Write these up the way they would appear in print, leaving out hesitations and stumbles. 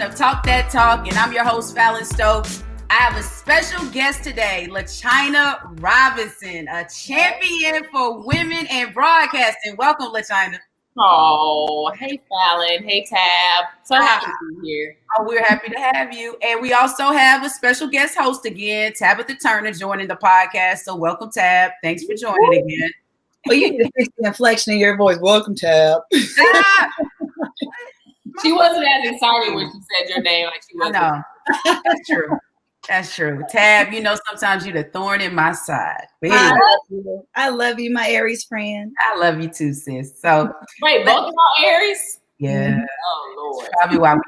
of Talk That Talk, and I'm your host, Fallon Stokes. I have a special guest today, LaChina Robinson, a champion for women in broadcasting. Welcome, LaChina. Oh, hey, Fallon. Hey, Tab. So happy to be here. Oh, we're happy to have you. And we also have a special guest host again, Tabitha Turner, joining the podcast. So welcome, Tab. Thanks for joining again. Well, you need to fix the inflection in your voice. Welcome, Tab. She wasn't as excited when she said your name like she was. No, that's true. That's true. Tab, you know, sometimes you're the thorn in my side. I love you, my Aries friend. I love you too, sis. So wait, both of y'all Aries? Yeah. Oh, Lord. That's probably why we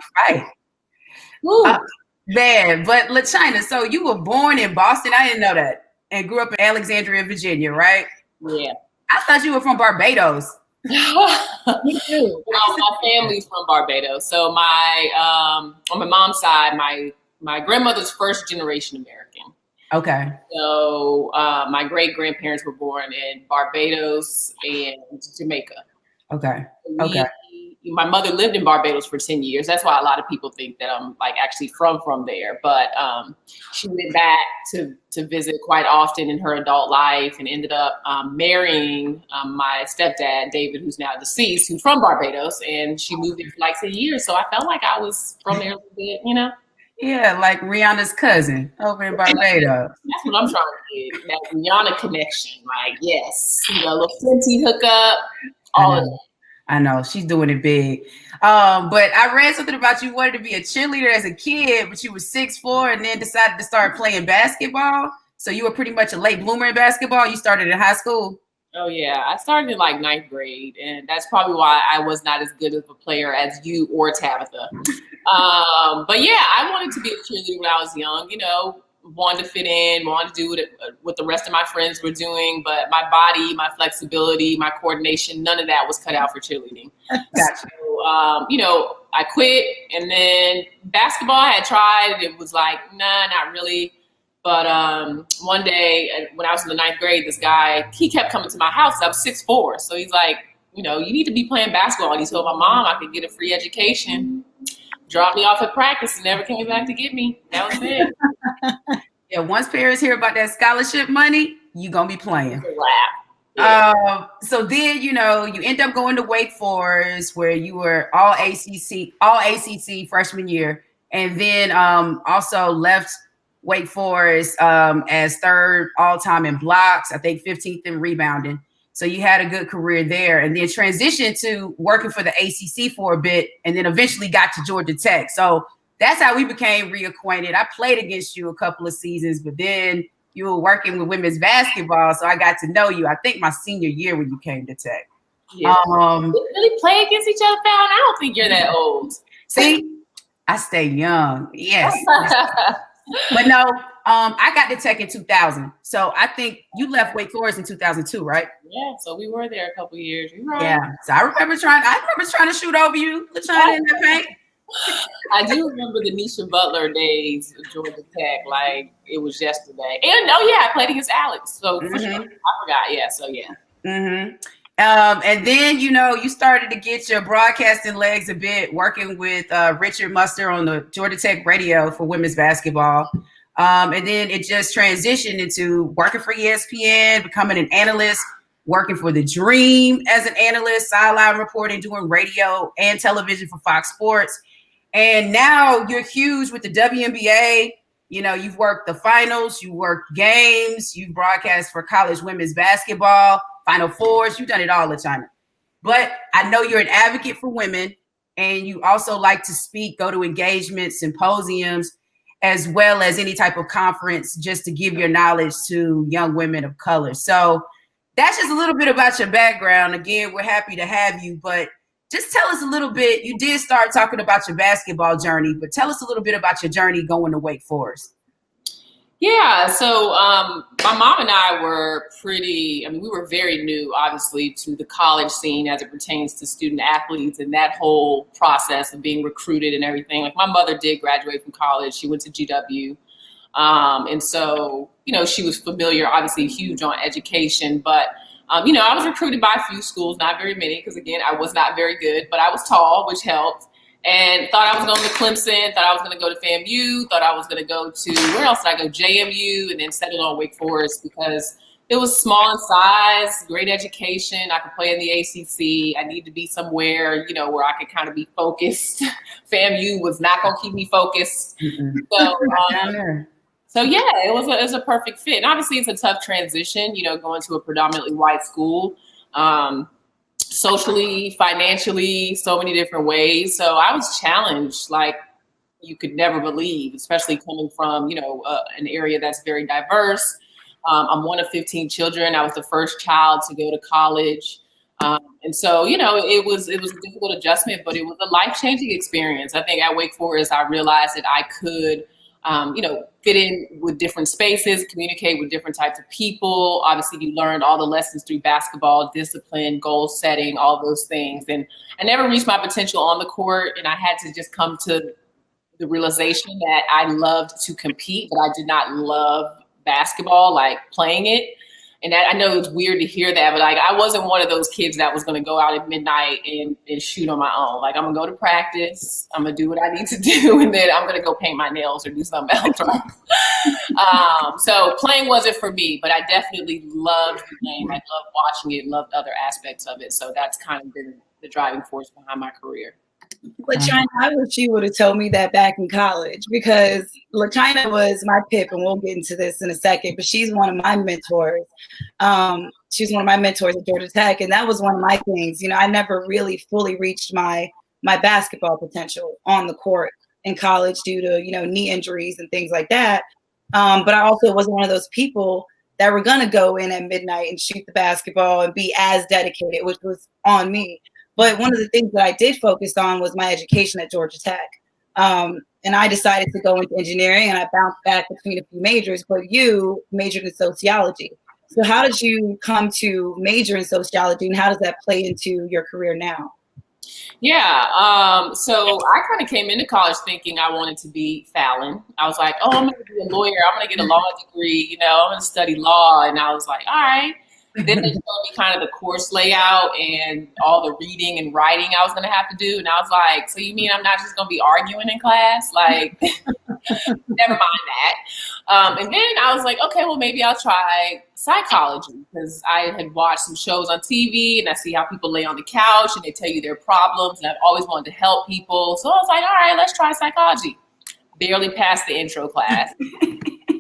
fight. Man, but LaChina, so you were born in Boston. I didn't know that. And grew up in Alexandria, Virginia, right? Yeah. I thought you were from Barbados. Me too. Well, my family's from Barbados. So on my mom's side, my grandmother's first generation American. Okay. So my great grandparents were born in Barbados and Jamaica. Okay. My mother lived in Barbados for 10 years. That's why a lot of people think that I'm like actually from there. But she went back to visit quite often in her adult life and ended up marrying my stepdad, David, who's now deceased, who's from Barbados. And she moved there for like 10 years. So I felt like I was from there a little bit, you know? Yeah, like Rihanna's cousin over in Barbados. That's what I'm trying to get, that Rihanna connection. Like, yes, you know, little Fenty hookup, all of that. I know she's doing it big. But I read something about you wanted to be a cheerleader as a kid, but you were 6'4" and then decided to start playing basketball. So you were pretty much a late bloomer in basketball. You started in high school. Oh yeah, I started in like 9th grade, and that's probably why I was not as good of a player as you or Tabitha. But yeah, I wanted to be a cheerleader when I was young. You know, wanted to fit in, wanted to do what the rest of my friends were doing, but my body, my flexibility, my coordination, none of that was cut out for cheerleading. Gotcha. So, you know, I quit, and then basketball I had tried, and it was like, nah, not really. But one day when I was in the 9th grade, this guy, he kept coming to my house. I was 6'4", so he's like, you know, you need to be playing basketball. And he told my mom I could get a free education. Dropped me off at practice and never came back to get me. That was it. Yeah, once parents hear about that scholarship money, you're going to be playing. Yeah. So then, you know, you end up going to Wake Forest where you were all ACC freshman year. And then also left Wake Forest as 3rd all-time in blocks, I think 15th in rebounding. So you had a good career there and then transitioned to working for the ACC for a bit and then eventually got to Georgia Tech. So that's how we became reacquainted. I played against you a couple of seasons, but then you were working with women's basketball. So I got to know you, I think my senior year when you came to Tech. Yeah. We really play against each other, Fallon? I don't think you're that old. See, I stay young. Yes. But no, I got to Tech in 2000. So I think you left Wake Forest in 2002, right? Yeah, so we were there a couple of years. Right. Yeah. So I remember trying to shoot over you, LaChina, in the paint. I do remember the Nisha Butler days with Georgia Tech, like it was yesterday. And I played against Alex. So for sure, I forgot. Yeah, so yeah. Mm-hmm. And then, you know, you started to get your broadcasting legs a bit, working with Richard Muster on the Georgia Tech radio for women's basketball. And then it just transitioned into working for ESPN, becoming an analyst, working for The Dream as an analyst, sideline reporting, doing radio and television for Fox Sports. And now you're huge with the WNBA. You know, you've worked the finals, you worked games, you broadcast for college women's basketball, Final Fours, you've done it all, LaChina. But I know you're an advocate for women, and you also like to speak, go to engagements, symposiums, as well as any type of conference, just to give your knowledge to young women of color. So that's just a little bit about your background. Again, we're happy to have you, but just tell us a little bit. You did start talking about your basketball journey, but tell us a little bit about your journey going to Wake Forest. Yeah, so my mom and I were we were very new, obviously, to the college scene as it pertains to student athletes and that whole process of being recruited and everything. Like my mother did graduate from college. She went to GW. And so, you know, she was familiar, obviously huge on education, but you know, I was recruited by a few schools, not very many, because again, I was not very good, but I was tall, which helped. and thought I was going to Clemson, thought I was going to go to FAMU, thought I was going to go to, where else did I go? JMU, and then settled on Wake Forest because it was small in size, great education. I could play in the ACC. I need to be somewhere, where I could kind of be focused. FAMU was not going to keep me focused. So yeah, it was a perfect fit. And obviously it's a tough transition, going to a predominantly white school, socially, financially, so many different ways. So I was challenged like you could never believe, especially coming from, an area that's very diverse. I'm one of 15 children. I was the first child to go to college. And so, it was a difficult adjustment, but it was a life-changing experience. I think at Wake Forest, I realized that I could, fit in with different spaces, communicate with different types of people. Obviously, you learned all the lessons through basketball, discipline, goal setting, all those things. And I never reached my potential on the court, and I had to just come to the realization that I loved to compete, but I did not love basketball, like playing it. And that, I know it's weird to hear that, but like I wasn't one of those kids that was going to go out at midnight and shoot on my own. Like I'm going to go to practice, I'm going to do what I need to do, and then I'm going to go paint my nails or do something else. Right? So playing wasn't for me, but I definitely loved the game. I loved watching it, loved other aspects of it. So that's kind of been the driving force behind my career. LaChina, I wish you would have told me that back in college, because LaChina was my pip, and we'll get into this in a second, but she's one of my mentors. She's one of my mentors at Georgia Tech, and that was one of my things. I never really fully reached my basketball potential on the court in college due to, knee injuries and things like that. But I also wasn't one of those people that were going to go in at midnight and shoot the basketball and be as dedicated, which was on me. But one of the things that I did focus on was my education at Georgia Tech. And I decided to go into engineering, and I bounced back between a few majors, but you majored in sociology. So how did you come to major in sociology, and how does that play into your career now? Yeah, so I kind of came into college thinking I wanted to be Fallon. I was like, oh, I'm going to be a lawyer. I'm going to get a law degree. I'm going to study law. And I was like, all right. Then they told me kind of the course layout and all the reading and writing I was going to have to do. And I was like, so you mean I'm not just going to be arguing in class? Like, never mind that. And then I was like, okay, well, maybe I'll try psychology, because I had watched some shows on TV and I see how people lay on the couch and they tell you their problems. And I've always wanted to help people. So I was like, all right, let's try psychology. Barely passed the intro class.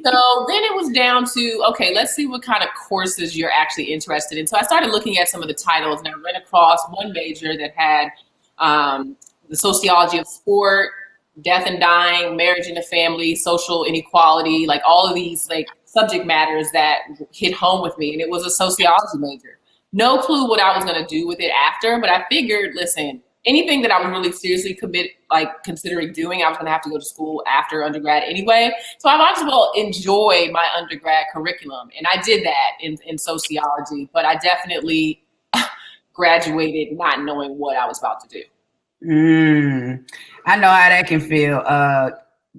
So then it was down to, okay, let's see what kind of courses you're actually interested in. So I started looking at some of the titles, and I ran across one major that had the sociology of sport, death and dying, marriage and the family, social inequality, like all of these like subject matters that hit home with me. And it was a sociology major. No clue what I was going to do with it after, but I figured, listen, anything that I was really seriously considering doing, I was going to have to go to school after undergrad anyway. So I might as well enjoy my undergrad curriculum. And I did that in sociology, but I definitely graduated not knowing what I was about to do. I know how that can feel.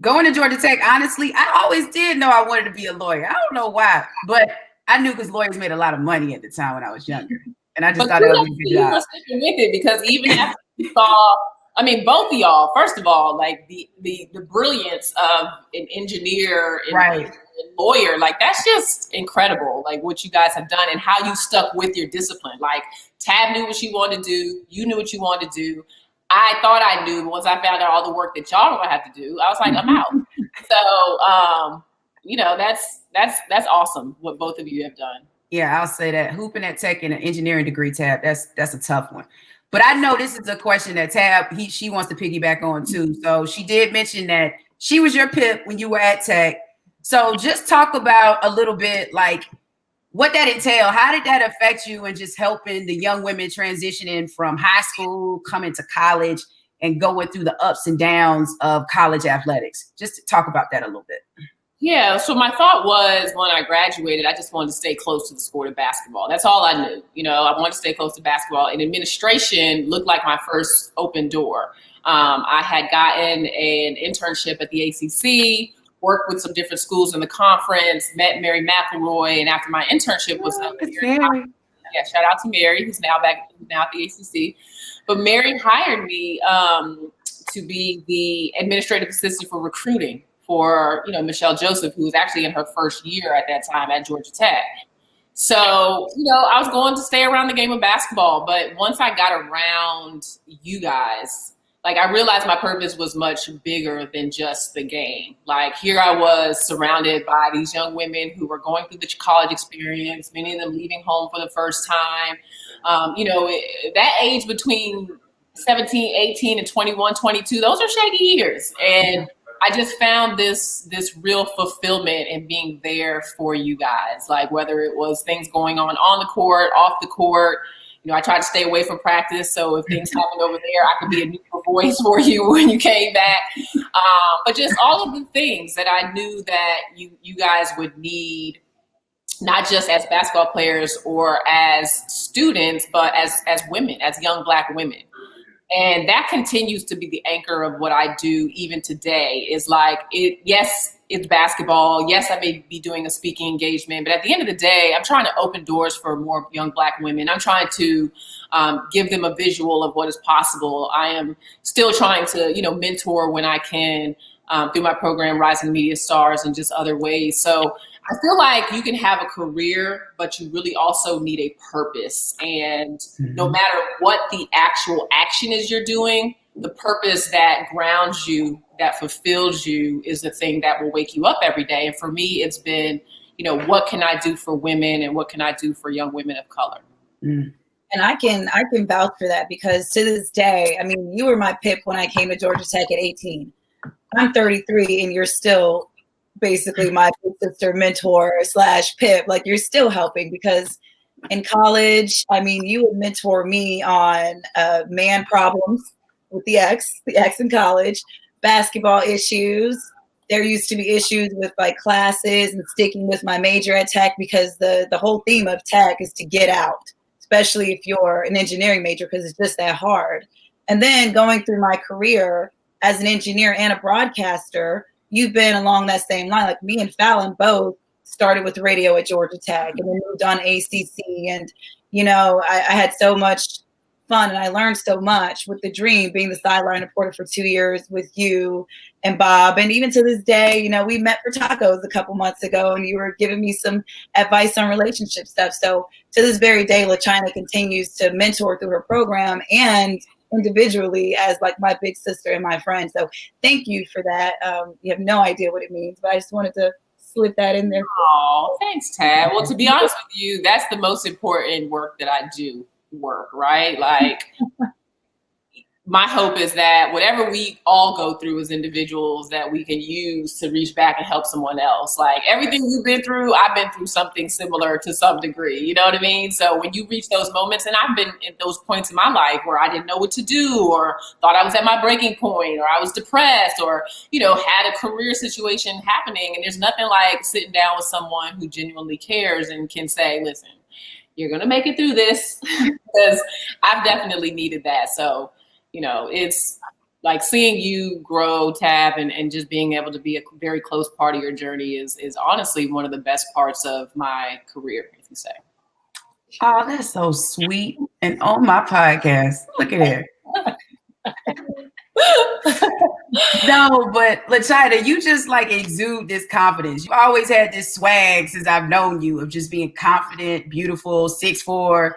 Going to Georgia Tech, honestly, I always did know I wanted to be a lawyer. I don't know why, but I knew because lawyers made a lot of money at the time when I was younger. And I just thought that was a good job. Sticking with it, because even after you saw, I mean, both of y'all, first of all, like the brilliance of an engineer and right. a lawyer, like that's just incredible. Like what you guys have done and how you stuck with your discipline. Like Tab knew what she wanted to do. You knew what you wanted to do. I thought I knew, but once I found out all the work that y'all were gonna have to do, I was like, I'm out. So, that's awesome what both of you have done. Yeah, I'll say that. Hooping at Tech and an engineering degree, Tab, that's a tough one. But I know this is a question that Tab, she wants to piggyback on too. So she did mention that she was your pip when you were at Tech. So just talk about a little bit like what that entailed. How did that affect you in just helping the young women transitioning from high school, coming to college, and going through the ups and downs of college athletics? Just talk about that a little bit. Yeah, so my thought was when I graduated, I just wanted to stay close to the sport of basketball. That's all I knew. I wanted to stay close to basketball, and administration looked like my first open door. I had gotten an internship at the ACC, worked with some different schools in the conference, met Mary McElroy, and after my internship was up here. Yeah, shout out to Mary, who's now at the ACC. But Mary hired me to be the administrative assistant for recruiting for, Michelle Joseph, who was actually in her first year at that time at Georgia Tech. So, I was going to stay around the game of basketball, but once I got around you guys, like, I realized my purpose was much bigger than just the game. Like, here I was surrounded by these young women who were going through the college experience, many of them leaving home for the first time. That age between 17, 18, and 21, 22, those are shaky years. And I just found this real fulfillment in being there for you guys. Like, whether it was things going on the court, off the court, I tried to stay away from practice. So if things happened over there, I could be a neutral voice for you when you came back. But just all of the things that I knew that you guys would need, not just as basketball players or as students, but as women, as young Black women. And that continues to be the anchor of what I do even today. Is like, yes, it's basketball. Yes, I may be doing a speaking engagement, but at the end of the day, I'm trying to open doors for more young Black women. I'm trying to give them a visual of what is possible. I am still trying to, mentor when I can through my program, Rising Media Stars, and just other ways. So I feel like you can have a career, but you really also need a purpose. And no matter what the actual action is you're doing, the purpose that grounds you, that fulfills you, is the thing that will wake you up every day. And for me, it's been, what can I do for women and what can I do for young women of color? And I can vouch for that, because to this day, I mean, you were my PIP when I came to Georgia Tech at 18. I'm 33 and you're still basically my big sister mentor / PIP. Like, you're still helping, because in college, I mean, you would mentor me on man problems with the ex in college, basketball issues. There used to be issues with like classes and sticking with my major at Tech, because the whole theme of Tech is to get out, especially if you're an engineering major, because it's just that hard. And then going through my career as an engineer and a broadcaster, you've been along that same line. Like, me and Fallon both started with radio at Georgia Tech and then moved on ACC. And, I had so much fun and I learned so much with the dream, being the sideline reporter for 2 years with you and Bob. And even to this day, we met for tacos a couple months ago and you were giving me some advice on relationship stuff. So to this very day, LaChina continues to mentor through her program and individually as like my big sister and my friend. So thank you for that. You have no idea what it means, but I just wanted to slip that in there. Oh, thanks, Tab. Well, to be honest with you, that's the most important work that I do, right? Like, my hope is that whatever we all go through as individuals, that we can use to reach back and help someone else. Like, everything you've been through, I've been through something similar to some degree. You know what I mean? So when you reach those moments, and I've been at those points in my life where I didn't know what to do, or thought I was at my breaking point, or I was depressed, or, had a career situation happening. And there's nothing like sitting down with someone who genuinely cares and can say, listen, you're going to make it through this, because I've definitely needed that. So, it's like seeing you grow, Tab, and just being able to be a very close part of your journey is honestly one of the best parts of my career, if you say. Oh, that's so sweet. And on my podcast, look at it. No, but LaChina, you just like exude this confidence. You always had this swag since I've known you, of just being confident, beautiful, 6'4",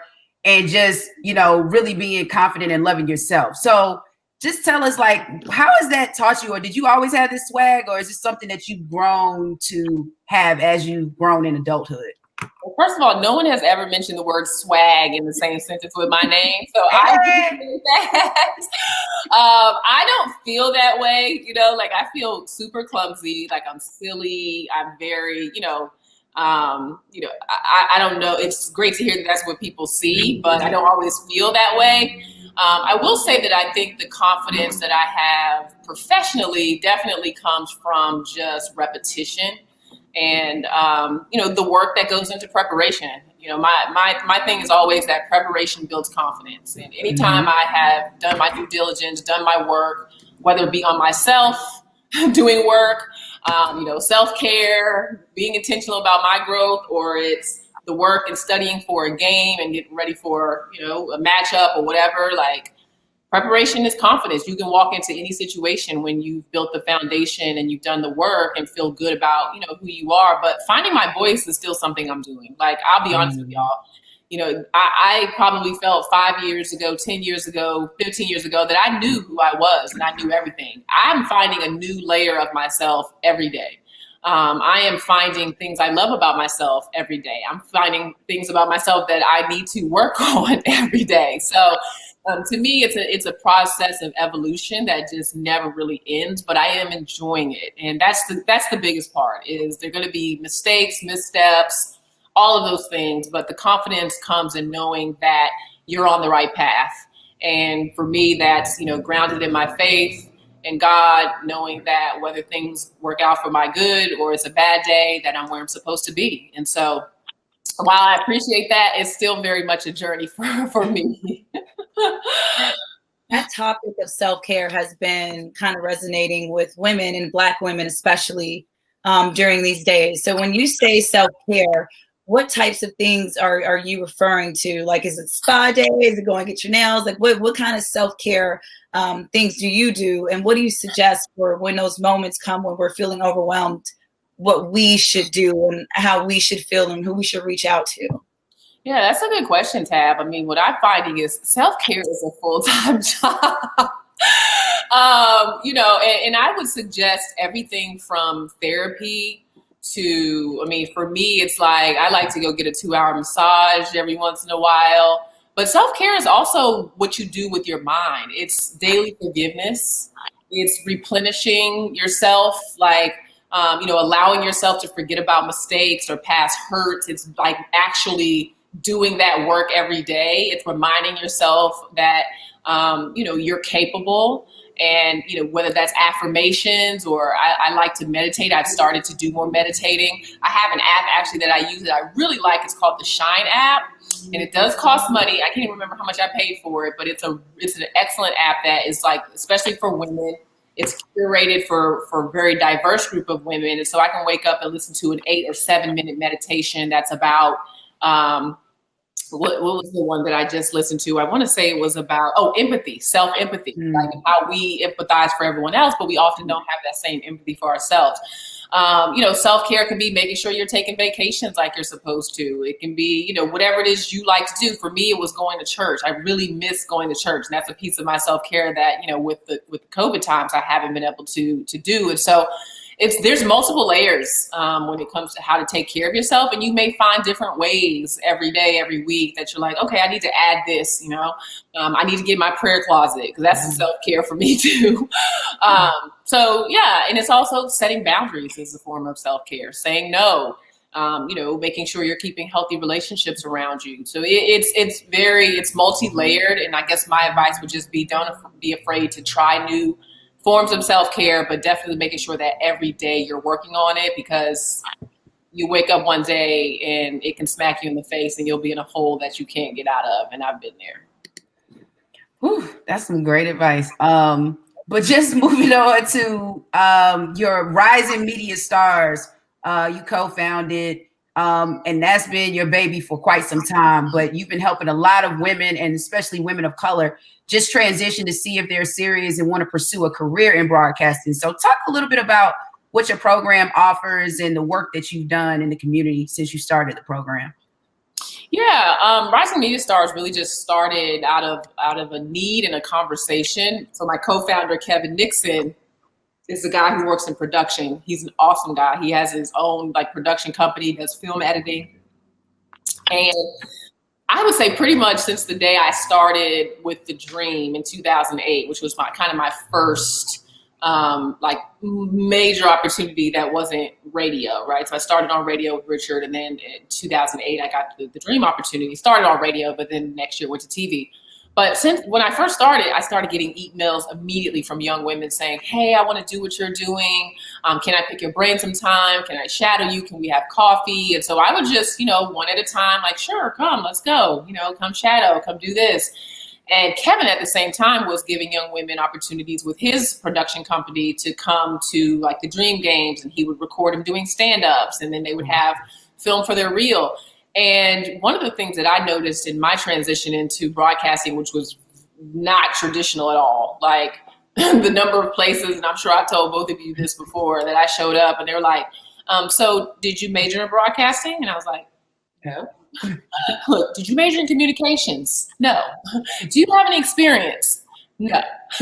and just, really being confident and loving yourself. So just tell us, like, how has that taught you? Or did you always have this swag? Or is it something that you've grown to have as you've grown in adulthood? Well, first of all, no one has ever mentioned the word swag in the same sentence with my name. So I appreciate that. I don't feel that way, like, I feel super clumsy, like I'm silly. I'm very, I don't know. It's great to hear that that's what people see, but I don't always feel that way. I will say that I think the confidence that I have professionally definitely comes from just repetition and, the work that goes into preparation. My thing is always that preparation builds confidence. And anytime I have done my due diligence, done my work, whether it be on myself, doing work, self-care, being intentional about my growth, or it's the work and studying for a game and getting ready for, a matchup or whatever, like, preparation is confidence. You can walk into any situation when you've built the foundation and you've done the work and feel good about, who you are. But finding my voice is still something I'm doing. Like, I'll be honest with y'all. I probably felt 5 years ago, 10 years ago, 15 years ago that I knew who I was and I knew everything. I'm finding a new layer of myself every day. I am finding things I love about myself every day. I'm finding things about myself that I need to work on every day. So to me, it's a process of evolution that just never really ends, but I am enjoying it. And that's the biggest part, is there going to be mistakes, missteps, all of those things, but the confidence comes in knowing that you're on the right path. And for me, that's, grounded in my faith and God, knowing that whether things work out for my good or it's a bad day, that I'm where I'm supposed to be. And so while I appreciate that, it's still very much a journey for me. That topic of self-care has been kind of resonating with women, and Black women especially, during these days. So when you say self-care, what types of things are you referring to? Like, is it spa day? Is it going to get your nails? Like, what kind of self-care things do you do? And what do you suggest for when those moments come when we're feeling overwhelmed, what we should do and how we should feel and who we should reach out to? Yeah, that's a good question, Tab. I mean, what I'm finding is self-care is a full-time job. And I would suggest everything from therapy to, for me, it's like, I like to go get a 2-hour massage every once in a while. But self-care is also what you do with your mind. It's daily forgiveness. It's replenishing yourself, like, allowing yourself to forget about mistakes or past hurts. It's like actually doing that work every day. It's reminding yourself that, you're capable. And, whether that's affirmations or I like to meditate. I've started to do more meditating. I have an app actually that I use that I really like. It's called the Shine app. And it does cost money. I can't even remember how much I paid for it, but it's an excellent app that is, like, especially for women. It's curated for a very diverse group of women. And so I can wake up and listen to an 8 or 7 minute meditation that's about, what was the one that I just listened to? I want to say it was about, empathy, self-empathy, like how we empathize for everyone else, but we often don't have that same empathy for ourselves. Self-care can be making sure you're taking vacations like you're supposed to. It can be, whatever it is you like to do. For me, it was going to church. I really miss going to church. And that's a piece of my self-care that, with the COVID times, I haven't been able to do. And so there's multiple layers when it comes to how to take care of yourself. And you may find different ways every day, every week that you're like, okay, I need to add this, I need to get my prayer closet, because that's self-care for me too. And it's also setting boundaries is a form of self-care, saying no, making sure you're keeping healthy relationships around you. So it's multi-layered. And I guess my advice would just be, don't be afraid to try new forms of self-care, but definitely making sure that every day you're working on it, because you wake up one day and it can smack you in the face and you'll be in a hole that you can't get out of. And I've been there. Whew, that's some great advice. But just moving on to your Rising Media Stars, you co-founded, and that's been your baby for quite some time, but you've been helping a lot of women, and especially women of color, just transition to see if they're serious and want to pursue a career in broadcasting. So talk a little bit about what your program offers and the work that you've done in the community since you started the program. Yeah, Rising Media Stars really just started out of a need and a conversation. So my co-founder, Kevin Nixon, is a guy who works in production. He's an awesome guy. He has his own production company, does film editing. And I would say pretty much since the day I started with The Dream in 2008, which was my first major opportunity that wasn't radio, right? So I started on radio with Richard, and then in 2008, I got the Dream opportunity. Started on radio, but then next year went to TV. But when I first started, I started getting emails immediately from young women saying, hey, I want to do what you're doing. Can I pick your brain sometime? Can I shadow you? Can we have coffee? And so I would just, one at a time, like, sure, come, let's go, come shadow, come do this. And Kevin at the same time was giving young women opportunities with his production company to come to the Dream Games, and he would record them doing stand-ups, and then they would have film for their reel. And one of the things that I noticed in my transition into broadcasting, which was not traditional at all. Like the number of places, and I'm sure I told both of you this before, that I showed up and they were like, so did you major in broadcasting? And I was like, no. Look, did you major in communications? No. Do you have any experience? No.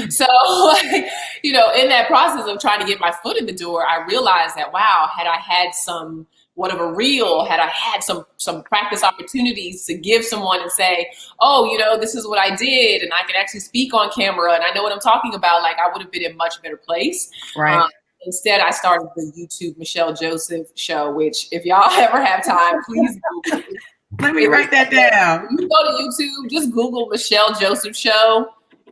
So, like, you know, in that process of trying to get my foot in the door, I realized that, wow, had I had some had I had some practice opportunities to give someone and say, oh, you know, this is what I did, and I can actually speak on camera and I know what I'm talking about, like, I would have been in a much better place. Right. Instead, I started the YouTube Michelle Joseph show, which if y'all ever have time, please Google it. Let me write that down. You go to YouTube, just Google Michelle Joseph show,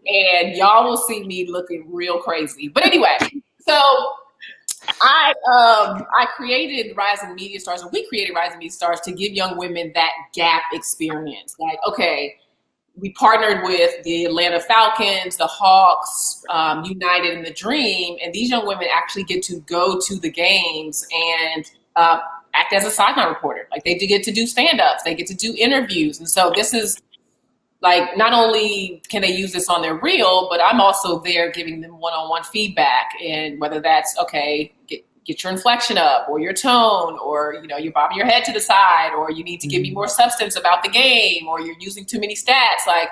and y'all will see me looking real crazy. But anyway, so I created Rising Media Stars, or we created Rising Media Stars to give young women that gap experience. Like, okay, we partnered with the Atlanta Falcons, the Hawks, United and the Dream, and these young women actually get to go to the games and act as a sideline reporter. Like, they get to do stand-ups, they get to do interviews. And so this is like, not only can they use this on their reel, but I'm also there giving them one-on-one feedback. And whether that's, okay, get your inflection up, or your tone, or, you know, you're bobbing your head to the side, or you need to give me more substance about the game, or you're using too many stats, like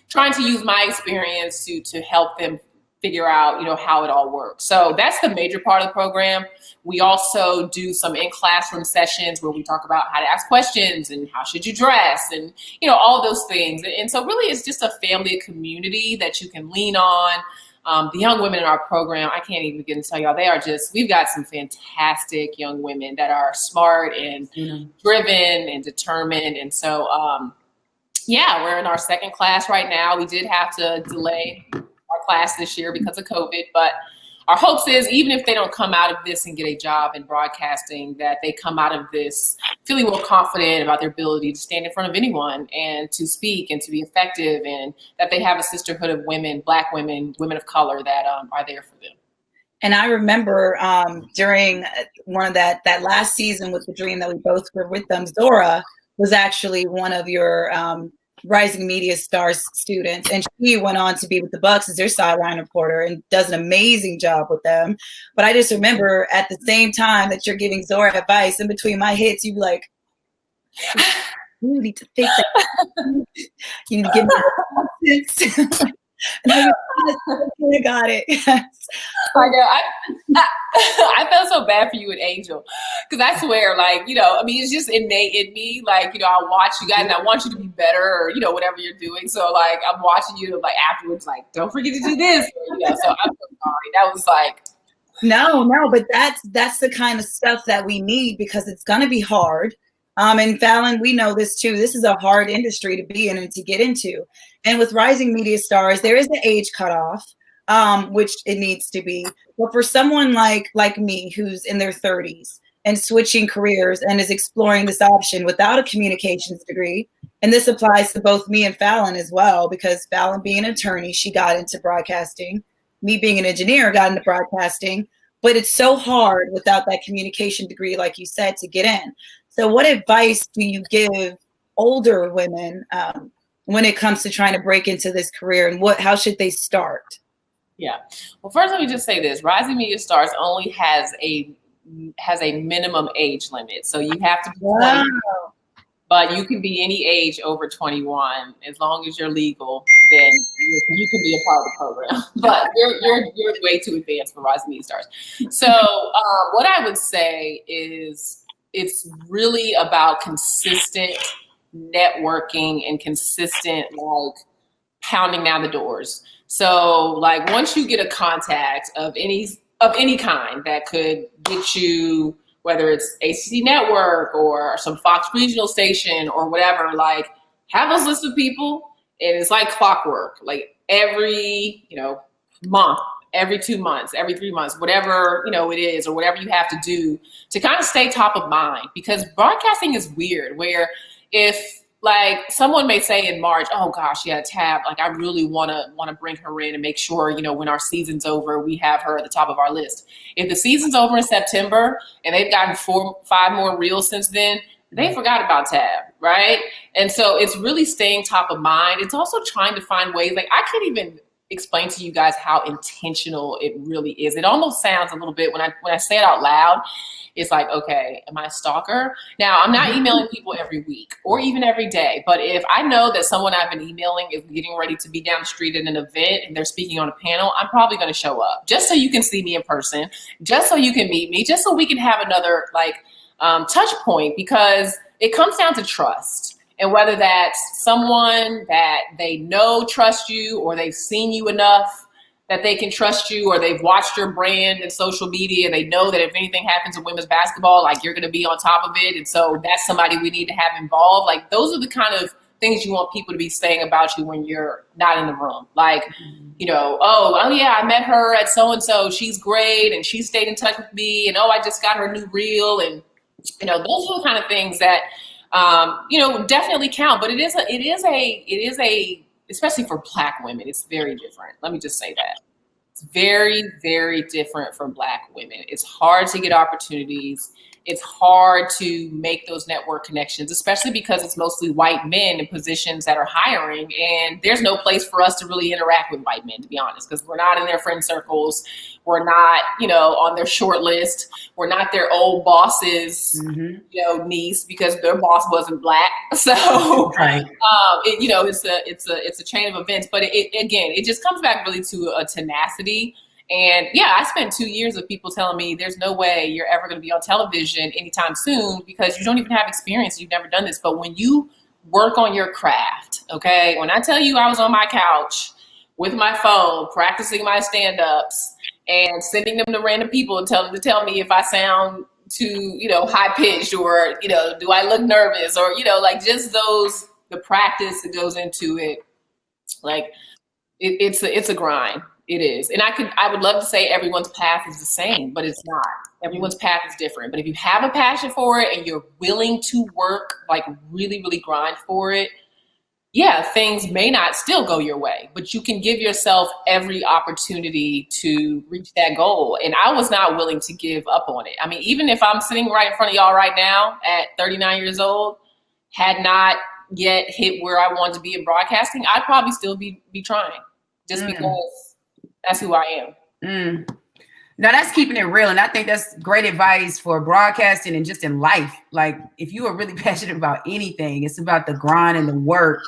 trying to use my experience to help them figure out, you know, how it all works. So that's the major part of the program. We also do some in-classroom sessions where we talk about how to ask questions and how should you dress and, you know, all those things. And so really it's just a family community that you can lean on. The young women in our program, I can't even begin to tell y'all, they are just, we've got some fantastic young women that are smart and driven and determined. And so, yeah, we're in our second class right now. We did have to delay our class this year because of COVID, but our hopes is, even if they don't come out of this and get a job in broadcasting, that they come out of this feeling more confident about their ability to stand in front of anyone and to speak and to be effective, and that they have a sisterhood of women, Black women, women of color that are there for them. And I remember during one of that last season with the Dream that we both were with them, Zora was actually one of your Rising Media Stars students, and she went on to be with the Bucks as their sideline reporter and does an amazing job with them. But I just remember at the same time that you're giving Zora advice, in between my hits, you'd be like, you need to fix it. You need to give me the and I got it. I know. I felt so bad for you and Angel, because I swear, like, you know, I mean, it's just innate in me. Like, you know, I watch you guys and I want you to be better, or, you know, whatever you're doing. So, like, I'm watching you, like, afterwards, like, don't forget to do this. Or, you know, so I'm so sorry. That was like, no, but that's the kind of stuff that we need, because it's going to be hard. And Fallon, we know this too. This is a hard industry to be in and to get into. And with Rising Media Stars, there is an age cutoff, which it needs to be. But for someone like me, who's in their 30s and switching careers and is exploring this option without a communications degree, and this applies to both me and Fallon as well, because Fallon being an attorney, she got into broadcasting. Me being an engineer, got into broadcasting. But it's so hard without that communication degree, like you said, to get in. So what advice do you give older women when it comes to trying to break into this career, and how should they start? Yeah. Well, first, let me just say this. Rising Media Stars only has a minimum age limit. So you have to be 20, but you can be any age over 21. As long as you're legal, then you can be a part of the program. But you're way too advanced for Rising Media Stars. So what I would say is, it's really about consistent networking and consistent, like, pounding down the doors. So, like, once you get a contact of any kind that could get you, whether it's ACC Network or some Fox regional station or whatever, like, have those lists of people, and it's like clockwork. Like, every, you know, month, every 2 months, every 3 months, whatever, you know, it is, or whatever you have to do to kind of stay top of mind. Because broadcasting is weird, where if, like, someone may say in March, oh gosh, yeah, Tab, like, I really want to bring her in and make sure, you know, when our season's over, we have her at the top of our list. If the season's over in September and they've gotten 4-5 more reels since then, they forgot about Tab, right? And so it's really staying top of mind. It's also trying to find ways, like I can't even explain to you guys how intentional it really is. It almost sounds a little bit, when I say it out loud, it's like, okay, am I a stalker? Now, I'm not emailing people every week or even every day, but if I know that someone I've been emailing is getting ready to be down the street at an event and they're speaking on a panel, I'm probably going to show up just so you can see me in person, just so you can meet me, just so we can have another touch point, because it comes down to trust. And whether that's someone that they know trusts you, or they've seen you enough that they can trust you, or they've watched your brand and social media, and they know that if anything happens in women's basketball, like you're going to be on top of it. And so that's somebody we need to have involved. Like those are the kind of things you want people to be saying about you when you're not in the room. Like, oh yeah, I met her at so-and-so. She's great. And she stayed in touch with me. And, oh, I just got her new reel. And, those are the kind of things that, definitely count. But it is a, especially for Black women, it's very different. Let me just say that. It's very, very different for Black women. It's hard to get opportunities. It's hard to make those network connections, especially because it's mostly white men in positions that are hiring. And there's no place for us to really interact with white men, to be honest, because we're not in their friend circles. We're not, on their short list. We're not their old boss's, niece, because their boss wasn't Black. So, right. It's a chain of events. But it just comes back really to a tenacity. And yeah, I spent 2 years of people telling me there's no way you're ever going to be on television anytime soon because you don't even have experience. You've never done this. But when you work on your craft, okay, when I tell you I was on my couch with my phone, practicing my stand-ups and sending them to random people and telling them to tell me if I sound too, high pitched, or, do I look nervous, or, just the practice that goes into it. Like it's a grind. It is. And I would love to say everyone's path is the same, but it's not. Everyone's path is different. But if you have a passion for it and you're willing to work, like really, really grind for it, yeah, things may not still go your way, but you can give yourself every opportunity to reach that goal. And I was not willing to give up on it. I mean, even if I'm sitting right in front of y'all right now at 39 years old, had not yet hit where I wanted to be in broadcasting, I'd probably still be trying, just because that's who I am. No, that's keeping it real. And I think that's great advice for broadcasting and just in life. Like if you are really passionate about anything, it's about the grind and the work.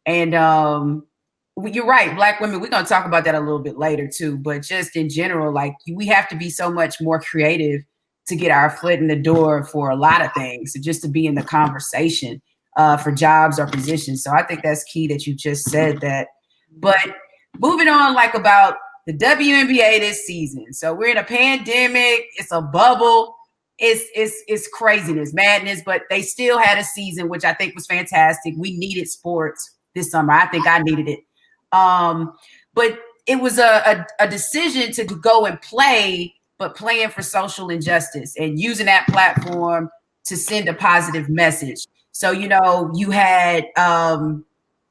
And you're right. Black women, we're going to talk about that a little bit later too. But just in general, like we have to be so much more creative to get our foot in the door for a lot of things, just to be in the conversation for jobs or positions. So I think that's key that you just said that. But moving on, about the WNBA this season. So we're in a pandemic. It's a bubble. It's craziness, madness, but they still had a season, which I think was fantastic. We needed sports this summer. I think I needed it. But it was a decision to go and play, but playing for social injustice and using that platform to send a positive message. So, you had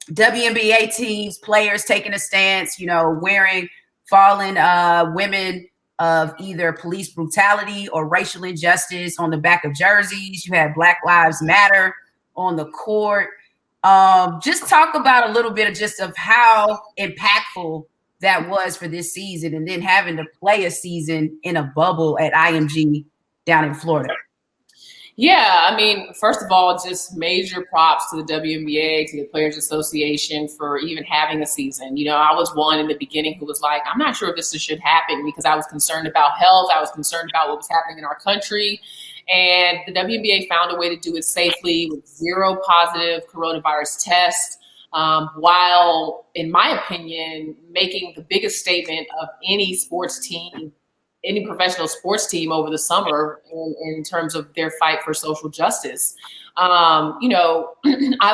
WNBA teams, players taking a stance, wearing fallen women of either police brutality or racial injustice on the back of jerseys. You had Black Lives Matter on the court. Just talk about a little bit of how impactful that was for this season, and then having to play a season in a bubble at IMG down in Florida. Yeah, I mean, first of all, just major props to the WNBA, to the Players Association for even having a season. I was one in the beginning who was like, I'm not sure if this should happen, because I was concerned about health. I was concerned about what was happening in our country. And the WNBA found a way to do it safely with 0 positive coronavirus tests, while, in my opinion, making the biggest statement of any sports team, any professional sports team over the summer in terms of their fight for social justice. I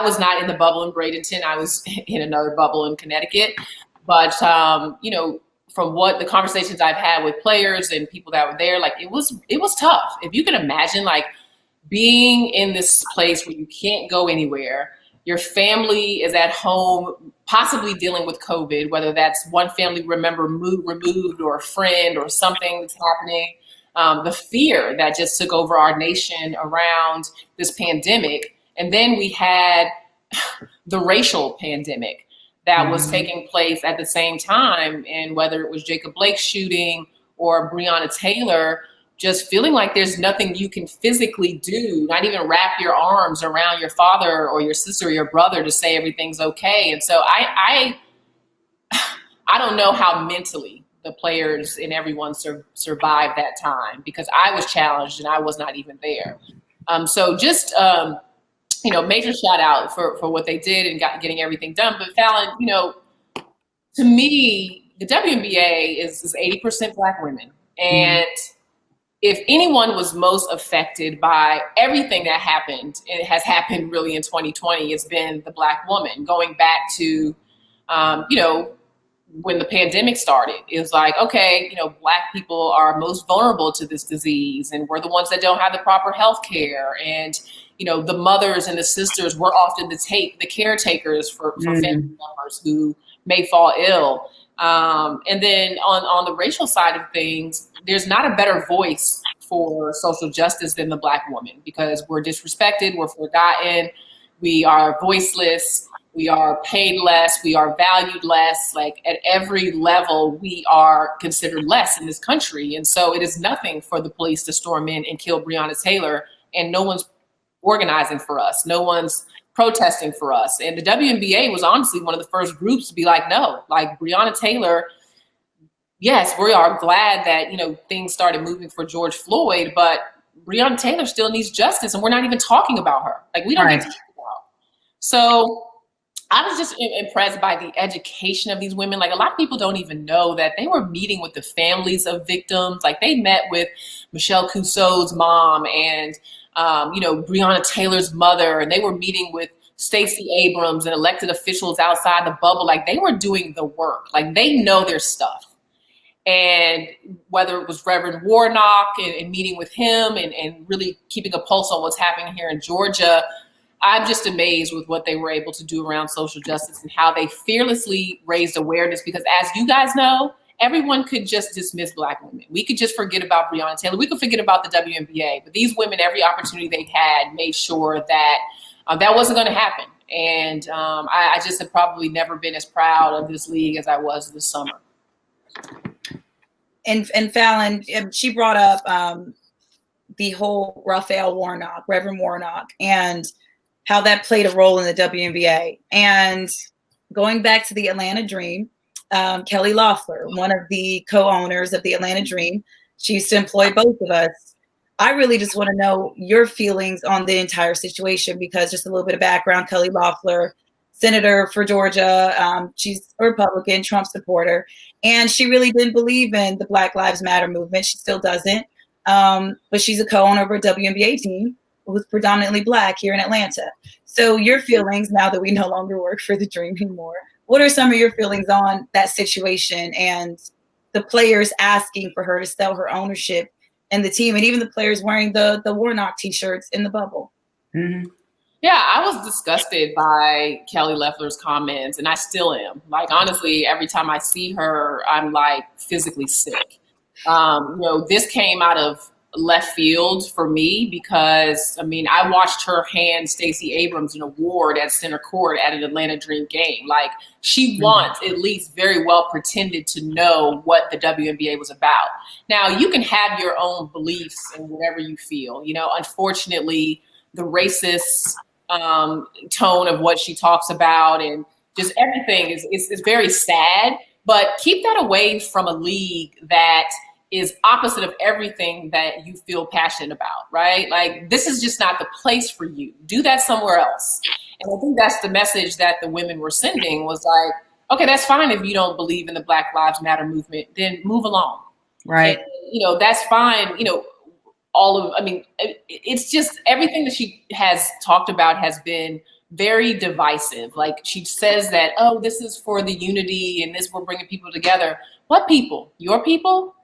was not in the bubble in Bradenton. I was in another bubble in Connecticut. But, from what the conversations I've had with players and people that were there, it was tough. If you can imagine, being in this place where you can't go anywhere, your family is at home, possibly dealing with COVID, whether that's one family member removed or a friend or something that's happening. The fear that just took over our nation around this pandemic. And then we had the racial pandemic that was taking place at the same time. And whether it was Jacob Blake's shooting or Breonna Taylor, just feeling like there's nothing you can physically do, not even wrap your arms around your father or your sister or your brother to say everything's okay. And so I don't know how mentally the players and everyone survived that time, because I was challenged and I was not even there. So just, major shout out for what they did and getting everything done. But Fallon, to me, the WNBA is 80% Black women. And if anyone was most affected by everything that happened, and it has happened really in 2020, it's been the Black woman. Going back to, when the pandemic started, it was like, okay, Black people are most vulnerable to this disease, and we're the ones that don't have the proper health care. And, the mothers and the sisters were often the caretakers for family members who may fall ill. And then on the racial side of things, there's not a better voice for social justice than the Black woman, because we're disrespected, we're forgotten, we are voiceless, we are paid less, we are valued less. Like, at every level, we are considered less in this country. And so it is nothing for the police to storm in and kill Breonna Taylor, and no one's organizing for us. No one's protesting for us. And the WNBA was honestly one of the first groups to be like, no, like Breonna Taylor, yes, we are glad that, things started moving for George Floyd, but Breonna Taylor still needs justice, and we're not even talking about her. Like, we don't get to talk about her. So I was just impressed by the education of these women. Like, a lot of people don't even know that they were meeting with the families of victims. Like, they met with Michelle Cusseau's mom and, Breonna Taylor's mother, and they were meeting with Stacey Abrams and elected officials outside the bubble. Like, they were doing the work. Like, they know their stuff. And whether it was Reverend Warnock and meeting with him and really keeping a pulse on what's happening here in Georgia, I'm just amazed with what they were able to do around social justice and how they fearlessly raised awareness. Because as you guys know, everyone could just dismiss Black women. We could just forget about Breonna Taylor. We could forget about the WNBA. But these women, every opportunity they had, made sure that that wasn't going to happen. And I just have probably never been as proud of this league as I was this summer. And Fallon, she brought up the whole Reverend Warnock, and how that played a role in the WNBA. And going back to the Atlanta Dream, Kelly Loeffler, one of the co-owners of the Atlanta Dream, she used to employ both of us. I really just want to know your feelings on the entire situation, because just a little bit of background, Kelly Loeffler, senator for Georgia, she's a Republican, Trump supporter, and she really didn't believe in the Black Lives Matter movement. She still doesn't, but she's a co-owner of a WNBA team who's predominantly Black here in Atlanta. So your feelings, now that we no longer work for the Dream anymore, what are some of your feelings on that situation and the players asking for her to sell her ownership in the team, and even the players wearing the Warnock t-shirts in the bubble? Mm-hmm. Yeah, I was disgusted by Kelly Loeffler's comments, and I still am. Like, honestly, every time I see her, I'm like physically sick. This came out of left field for me, because I watched her hand Stacey Abrams an award at center court at an Atlanta Dream game. Like, she once at least very well pretended to know what the WNBA was about. Now, you can have your own beliefs and whatever you feel. Unfortunately, the racist tone of what she talks about and just everything is very sad. But keep that away from a league that is opposite of everything that you feel passionate about, right? Like, this is just not the place for you. Do that somewhere else. And I think that's the message that the women were sending, was like, okay, that's fine if you don't believe in the Black Lives Matter movement, then move along. Right. And, that's fine. It's just everything that she has talked about has been very divisive. Like, she says that, oh, this is for the unity and this, we're bringing people together. What people? Your people?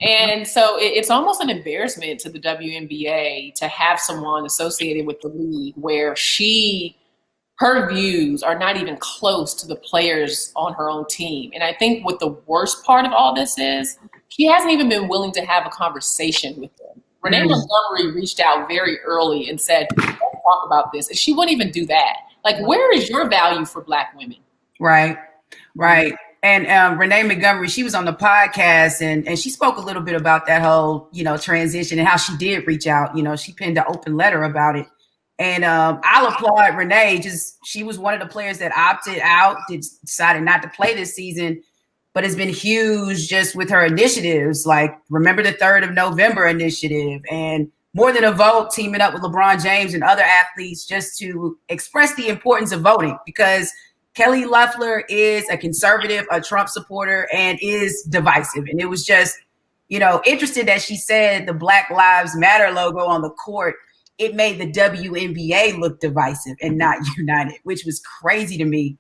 And so it's almost an embarrassment to the WNBA to have someone associated with the league where her views are not even close to the players on her own team. And I think what the worst part of all this is, she hasn't even been willing to have a conversation with them. Renee Montgomery reached out very early and said, let's talk about this. And she wouldn't even do that. Like, where is your value for Black women? Right. And Renee Montgomery, she was on the podcast and she spoke a little bit about that whole, transition and how she did reach out. She penned an open letter about it. And I'll applaud Renee. She was one of the players that opted out, decided not to play this season, but has been huge just with her initiatives, like Remember the 3rd of November initiative and More Than a Vote, teaming up with LeBron James and other athletes just to express the importance of voting, because Kelly Loeffler is a conservative, a Trump supporter, and is divisive. And it was just, interesting that she said the Black Lives Matter logo on the court, it made the WNBA look divisive and not united, which was crazy to me.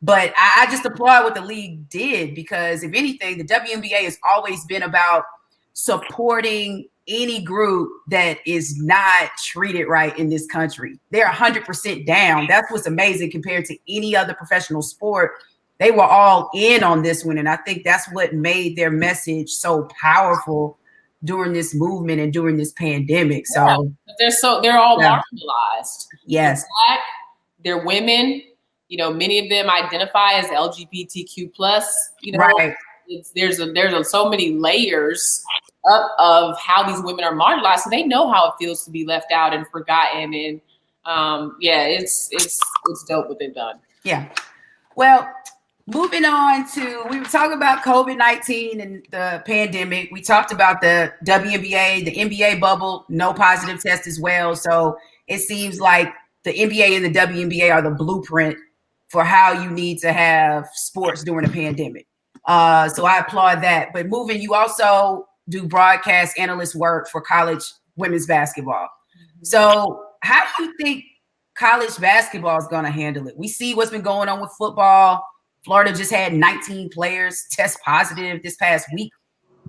But I just applaud what the league did, because if anything, the WNBA has always been about supporting any group that is not treated right in this country. They're 100% down. That's what's amazing compared to any other professional sport. They were all in on this one. And I think that's what made their message so powerful during this movement and during this pandemic. So they're all marginalized. Yes. They're Black, they're women, many of them identify as LGBTQ plus, right. There's so many layers of how these women are marginalized, so they know how it feels to be left out and forgotten. And it's dope what they've done. Yeah. Well, moving on to, we were talking about COVID-19 and the pandemic. We talked about the WNBA, the NBA bubble, no positive test as well. So it seems like the NBA and the WNBA are the blueprint for how you need to have sports during a pandemic. So I applaud that. But moving, you also do broadcast analyst work for college women's basketball. Mm-hmm. So how do you think college basketball is going to handle it? We see what's been going on with football. Florida just had 19 players test positive this past week.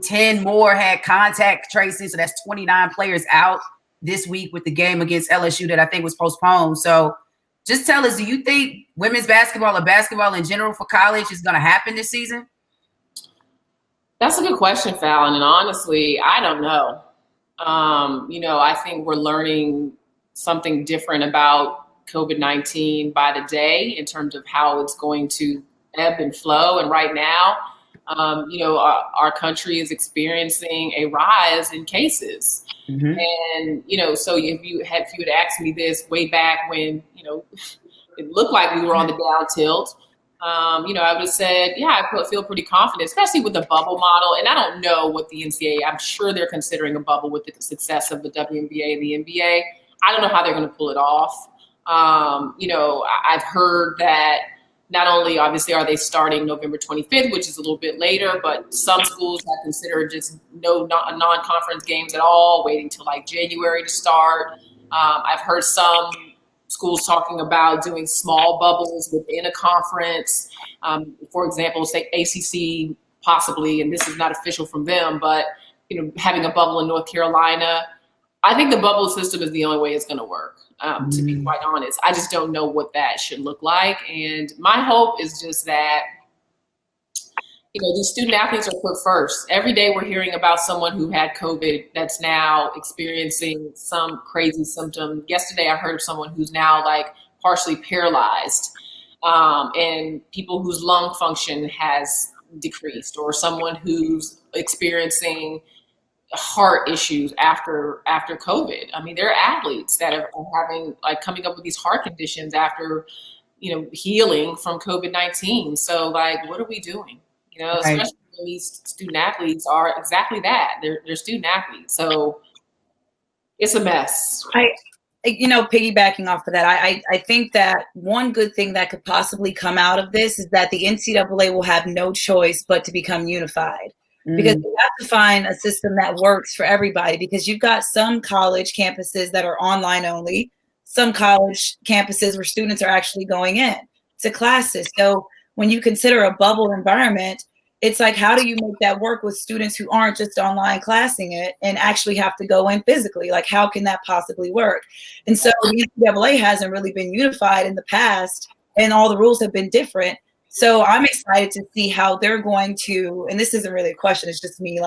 10 more had contact tracing. So that's 29 players out this week with the game against LSU that I think was postponed. So just tell us, do you think women's basketball or basketball in general for college is going to happen this season? That's a good question, Fallon. And honestly, I don't know. I think we're learning something different about COVID-19 by the day in terms of how it's going to ebb and flow. And right now, our country is experiencing a rise in cases. Mm-hmm. And, so if you had asked me this way back when, it looked like we were on the down tilt, I would have said, I feel pretty confident, especially with the bubble model. And I don't know what the NCAA, I'm sure they're considering a bubble with the success of the WNBA and the NBA. I don't know how they're going to pull it off. I've heard that not only obviously are they starting November 25th, which is a little bit later, but some schools have considered just no non-conference games at all, waiting till like January to start. I've heard some schools talking about doing small bubbles within a conference. For example, say ACC possibly, and this is not official from them, but having a bubble in North Carolina. I think the bubble system is the only way it's going to work, to be quite honest. I just don't know what that should look like. And my hope is just that, these student athletes are put first. Every day we're hearing about someone who had COVID that's now experiencing some crazy symptom. Yesterday I heard of someone who's now like partially paralyzed, and people whose lung function has decreased, or someone who's experiencing heart issues after COVID. I mean, there are athletes that are having coming up with these heart conditions after, healing from COVID-19. So what are we doing? Especially when these student athletes are exactly that. They're student athletes. So it's a mess. Piggybacking off of that, I think that one good thing that could possibly come out of this is that the NCAA will have no choice but to become unified. Because you have to find a system that works for everybody, because you've got some college campuses that are online only, some college campuses where students are actually going in to classes. So when you consider a bubble environment, it's like, how do you make that work with students who aren't just online classing it and actually have to go in physically? Like, how can that possibly work? And so the NCAA hasn't really been unified in the past, and all the rules have been different. So I'm excited to see how they're going to, and this isn't really a question, it's just me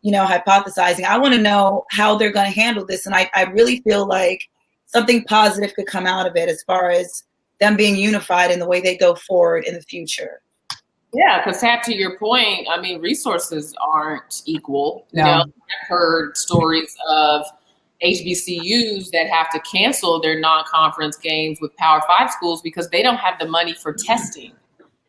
hypothesizing. I want to know how they're going to handle this. And I really feel like something positive could come out of it as far as them being unified in the way they go forward in the future. Yeah, because Tab, to your point, I mean, resources aren't equal. No. You know, I've heard stories of HBCUs that have to cancel their non-conference games with Power 5 schools because they don't have the money for testing.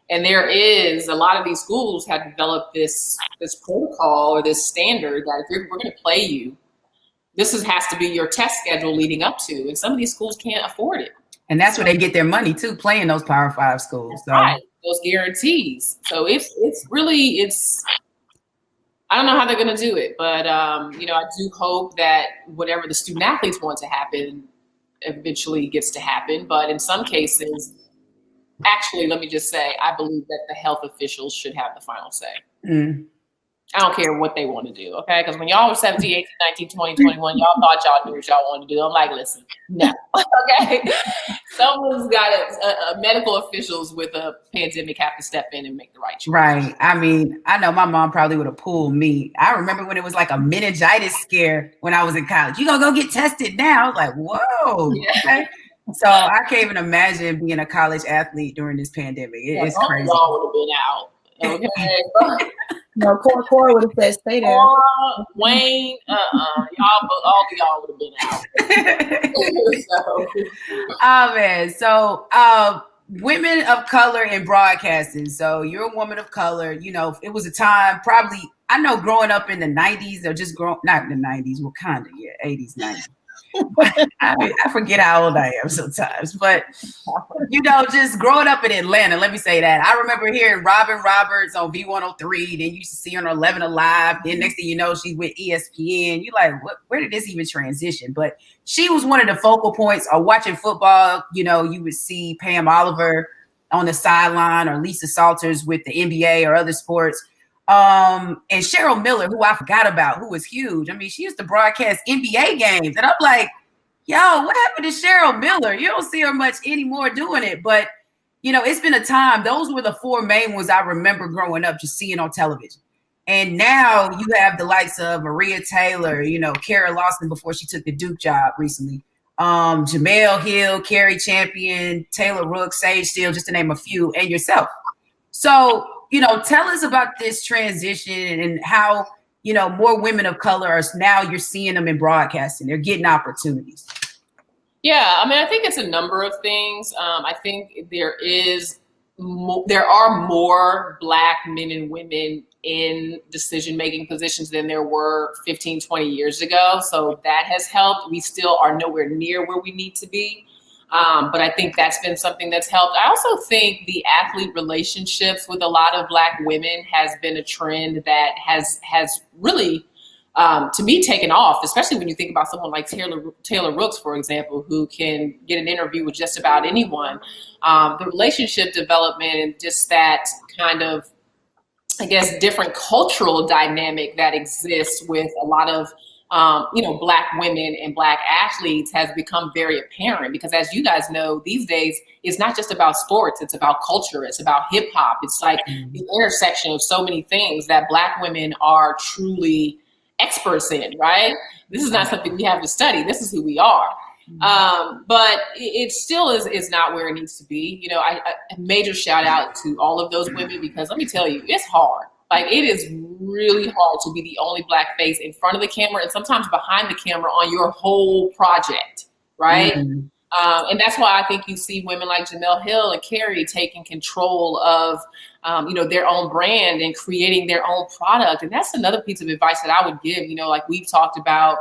And there is a lot of these schools have developed this protocol or this standard that if we're going to play you, has to be your test schedule leading up to. And some of these schools can't afford it. And that's where they get their money too, playing those Power 5 schools. So. Right, those guarantees. So it's really I don't know how they're going to do it, but you know, I do hope that whatever the student athletes want to happen eventually gets to happen. But in some cases, actually, let me just say, I believe that the health officials should have the final say. Mm. I don't care what they want to do, okay? Because when y'all were 17, 18, 19, 20, 21, y'all thought y'all knew what y'all wanted to do. I'm like, listen, no, okay? Someone's got medical officials with a pandemic have to step in and make the right choice. Right. I mean, I know my mom probably would have pulled me. I remember when it was like a meningitis scare when I was in college. You gonna go get tested now? I was like, whoa. Yeah. Okay. So I can't even imagine being a college athlete during this pandemic. It's crazy. Y'all would have been out. Okay. No, Cora would have said, stay there. Wayne, all of y'all would have been out. So. Oh man. So women of color in broadcasting. So you're a woman of color. You know, it was a time probably, I know growing up in the 90s or just not in the 90s, well, kind of, yeah, 80s, 90s. I forget how old I am sometimes, but you know, just growing up in Atlanta, let me say that. I remember hearing Robin Roberts on V103, then you used to see her on 11 Alive, then next thing you know, she's with ESPN. You're like, where did this even transition? But she was one of the focal points of watching football. You know, you would see Pam Oliver on the sideline or Lisa Salters with the NBA or other sports. And Cheryl Miller, who I forgot about, who was huge. I mean, she used to broadcast NBA games. And I'm like, yo, what happened to Cheryl Miller? You don't see her much anymore doing it. But, you know, it's been a time. Those were the four main ones I remember growing up just seeing on television. And now you have the likes of Maria Taylor, you know, Kara Lawson before she took the Duke job recently. Jamel Hill, Carrie Champion, Taylor Rooks, Sage Steele, just to name a few, and yourself. So, you know, tell us about this transition and how, you know, more women of color are now you're seeing them in broadcasting. They're getting opportunities. Yeah, I mean, I think it's a number of things. I think there are more Black men and women in decision-making positions than there were 15, 20 years ago. So that has helped. We still are nowhere near where we need to be. But I think that's been something that's helped. I also think the athlete relationships with a lot of Black women has been a trend that has really, to me, taken off, especially when you think about someone like Taylor Rooks, for example, who can get an interview with just about anyone. The relationship development and just that kind of, I guess, different cultural dynamic that exists with a lot of you know, Black women and Black athletes has become very apparent because, as you guys know, these days, it's not just about sports, it's about culture, it's about hip hop. It's like the intersection of so many things that Black women are truly experts in, right? This is not something we have to study. This is who we are. But it still is not where it needs to be. You know, a major shout out to all of those women, because let me tell you, it's hard. Like, it is really hard to be the only Black face in front of the camera and sometimes behind the camera on your whole project, right? Mm-hmm. And that's why I think you see women like Jamel Hill and Carrie taking control of, you know, their own brand and creating their own product. And that's another piece of advice that I would give. You know, like we've talked about,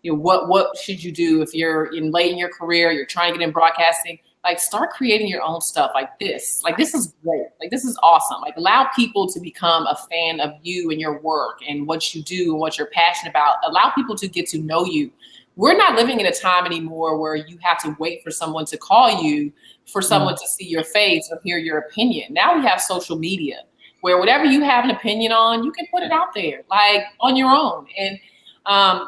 you know, what should you do if you're late in your career, you're trying to get in broadcasting. Like, start creating your own stuff like this. Like, this is great. Like, this is awesome. Like, allow people to become a fan of you and your work and what you do and what you're passionate about. Allow people to get to know you. We're not living in a time anymore where you have to wait for someone to call you, for someone to see your face or hear your opinion. Now we have social media where whatever you have an opinion on, you can put it out there, like, on your own. And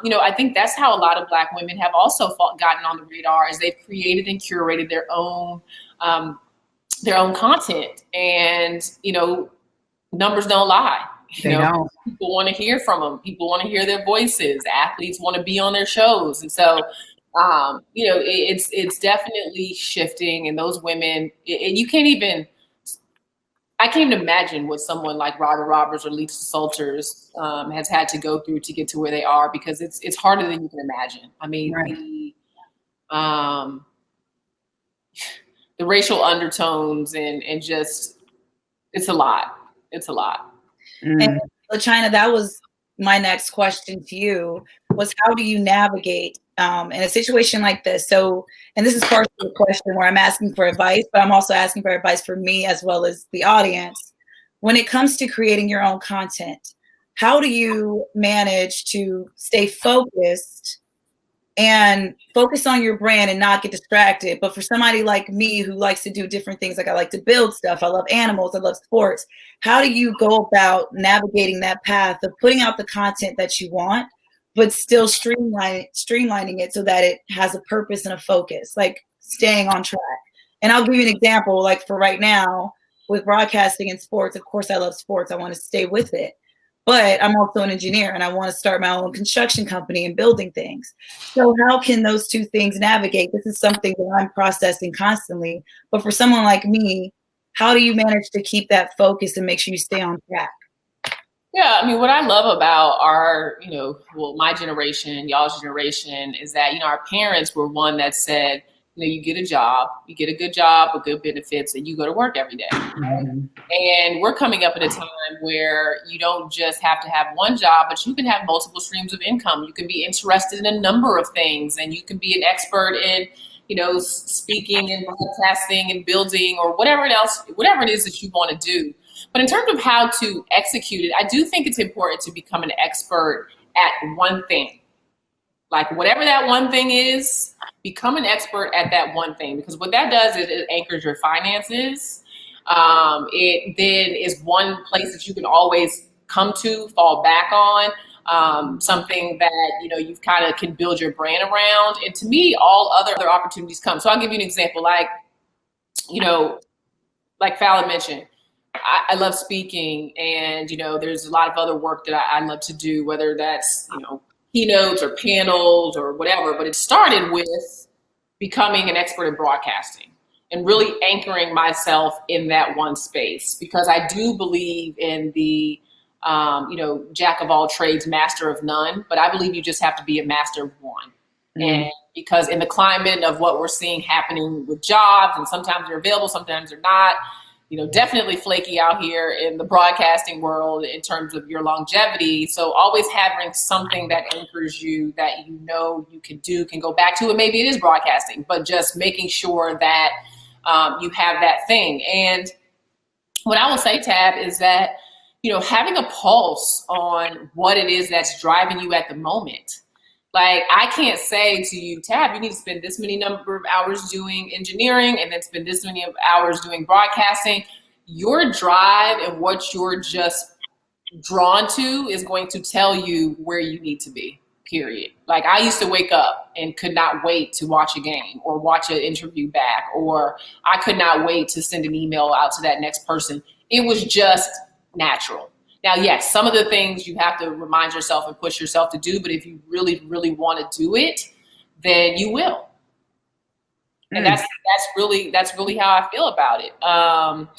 you know, I think that's how a lot of Black women have also gotten on the radar, as they've created and curated their own content. And, you know, numbers don't lie. You know, people want to hear from them. People want to hear their voices. Athletes want to be on their shows. And so It's definitely shifting, and those women, and I can't even imagine what someone like Robert Roberts or Lisa Salters has had to go through to get to where they are, because it's harder than you can imagine. I mean, the racial undertones and just, it's a lot. It's a lot. And LaChina, that was my next question to you, was how do you navigate in a situation like this? So, and this is part of the question where I'm asking for advice, but I'm also asking for advice for me as well as the audience. When it comes to creating your own content, how do you manage to stay focused and focus on your brand and not get distracted? But for somebody like me who likes to do different things, like I like to build stuff, I love animals, I love sports, how do you go about navigating that path of putting out the content that you want, but still streamlining it so that it has a purpose and a focus, like staying on track? And I'll give you an example, like for right now with broadcasting and sports, of course I love sports, I want to stay with it. But I'm also an engineer and I want to start my own construction company and building things. So how can those two things navigate? This is something that I'm processing constantly. But for someone like me, how do you manage to keep that focus and make sure you stay on track? Yeah, I mean, what I love about our, my generation, y'all's generation, is that, our parents were one that said, you get a job, you get a good job with good benefits, and you go to work every day. Mm-hmm. And we're coming up at a time where you don't just have to have one job, but you can have multiple streams of income. You can be interested in a number of things, and you can be an expert in, speaking and broadcasting and building or whatever it is that you want to do. But in terms of how to execute it, I do think it's important to become an expert at one thing. Like whatever that one thing is, become an expert at that one thing, because what that does is it anchors your finances. It then is one place that you can always come to, fall back on, something that, you kind of can build your brand around. And to me, all other opportunities come. So I'll give you an example, like Fallon mentioned, I love speaking, and, there's a lot of other work that I love to do, whether that's, keynotes or panels or whatever, but it started with becoming an expert in broadcasting and really anchoring myself in that one space, because I do believe in the, jack of all trades, master of none, but I believe you just have to be a master of one. And because in the climate of what we're seeing happening with jobs, and sometimes they're available, sometimes they're not, definitely flaky out here in the broadcasting world in terms of your longevity. So always having something that anchors you, that you can go back to, and maybe it is broadcasting, but just making sure that you have that thing. And what I will say, Tab, is that, having a pulse on what it is that's driving you at the moment. Like, I can't say to you, Tab, you need to spend this many number of hours doing engineering and then spend this many hours doing broadcasting. Your drive and what you're just drawn to is going to tell you where you need to be, period. Like, I used to wake up and could not wait to watch a game or watch an interview back, or I could not wait to send an email out to that next person. It was just natural. Now, yes, some of the things you have to remind yourself and push yourself to do, but if you really, really want to do it, then you will. And that's really how I feel about it. But